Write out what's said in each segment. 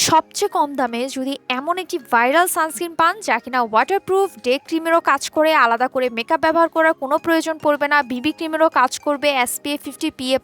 সবচেয়ে কম দামে যদি এমন একটি ভাইরাল সানস্ক্রিন পান যা কিনা ওয়াটারপ্রুফ, ডে ক্রিমেরও কাজ করে, আলাদা করে মেকআপ ব্যবহার করার কোনো প্রয়োজন পড়বে না, বিবি ক্রিমেরও কাজ করবে, SPF 50 PA+++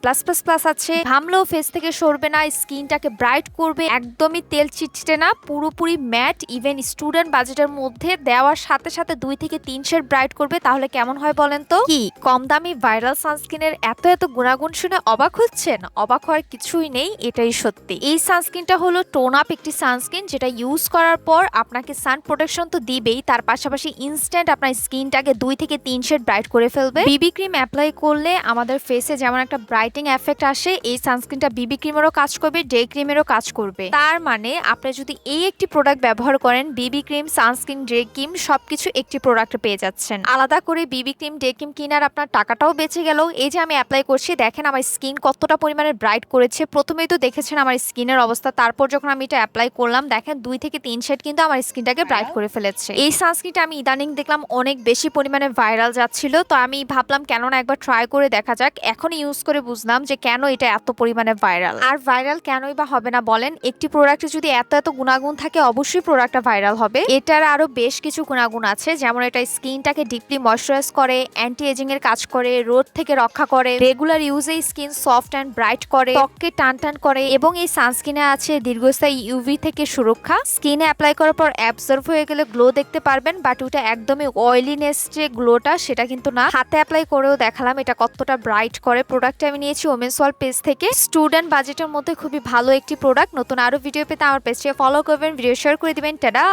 আছে, ঘামলেও ফেস থেকে সরবে না, স্কিনটাকে ব্রাইট করবে, একদমই তেল চিটচিটে না, পুরোপুরি ম্যাট, ইভেন স্টুডেন্ট বাজেটের মধ্যে দেওয়ার সাথে সাথে 2 থেকে 3 শেড ব্রাইট করবে, তাহলে কেমন হয় বলেন তো? কি কম দামি ভাইরাল সানস্ক্রিনের এত এত গুণাগুণ শুনে অবাক হচ্ছেন? অবাক হওয়ার কিছুই নেই, এটাই সত্যি। এই সানস্ক্রিনটা হলো টোন আপ একটি সানস্ক্রিন, যেটা ইউজ করার পর আপনাকে সান প্রোটেকশন তো দিবেই, তার পাশাপাশি ইনস্ট্যান্ট আপনার স্কিনটাকে 2 থেকে 3 শেড ব্রাইট করে ফেলবে। বিবি ক্রিম অ্যাপ্লাই করলে আমাদের ফেসে যেমন একটা ব্রাইটিং এফেক্ট আসে, এই সানস্ক্রিনটা বিবি ক্রিমেরও কাজ করবে, ডে ক্রিমেরও কাজ করবে। তার মানে আপনি যদি এই একটি প্রোডাক্ট ব্যবহার করেন, বিবি ক্রিম, সানস্ক্রিন, ডে ক্রিম সবকিছু একটি প্রোডাক্টে পেয়ে যাচ্ছেন। আলাদা করে বিবি ক্রিম, ডে ক্রিম কিনার আপনার টাকাটাও বেঁচে গেল। এই যে আমি অ্যাপ্লাই করছি, দেখেন আমার স্কিন কতটা পরিমাণে ব্রাইট করেছে। প্রথমেই তো দেখেছেন আমার স্কিনের অবস্থা, তারপর যখন আমি এটা অ্যাপ্লাই করলাম, দেখেন 2 থেকে 3 শেড কিন্তু আমার স্কিনটাকে ব্রাইট করে ফেলেছে। এই সানস্ক্রিনটা আমি ইদানিং দেখলাম অনেক বেশি পরিমাণে ভাইরাল যাচ্ছিল, তো আমি ভাবলাম কেন না একবার ট্রাই করে দেখা যাক। এখন ইউজ করে বুঝলাম যে কেন এটা এত পরিমাণে ভাইরাল। আর ভাইরাল কেনই বা হবে না বলেন? একটি প্রোডাক্টে যদি এত এত গুণাগুণ থাকে, অবশ্যই প্রোডাক্টটা ভাইরাল হবে। এটার আরো বেশ কিছু গুণাগুণ আছে, যেমন এটা স্কিনটাকে ডিপলি ময়শ্চারাইজ করে, অ্যান্টি এজিং এর কাজ করে, রোদ থেকে রক্ষা করে, রেগুলার ইউজে স্কিন সফট অ্যান্ড ব্রাইট করে, ত্বককে টান টান করে, এবং এই সানস্ক্রিনে আছে দীর্ঘস্থায়ী ইউভি থেকে সুরক্ষা। স্কিনে অ্যাপ্লাই করার পর অ্যাবজর্ব হয়ে গেলে গ্লো দেখতে পারবেন, বাট ওটা একদমই অয়েলিনেস যে গ্লোটা সেটা কিন্তু না। হাতে অ্যাপ্লাই করেও দেখালাম এটা কতটা ব্রাইট করে। প্রোডাক্টটা আমি নিয়েছি ওমেন্স ওয়ার্ল্ড পেজ থেকে। স্টুডেন্ট বাজেটের মধ্যে খুবই ভালো একটি প্রোডাক্ট। নতুন আরো ভিডিও পেতে আমার পেজকে ফলো করবেন, ভিডিও শেয়ার করে দিবেন। টাটা।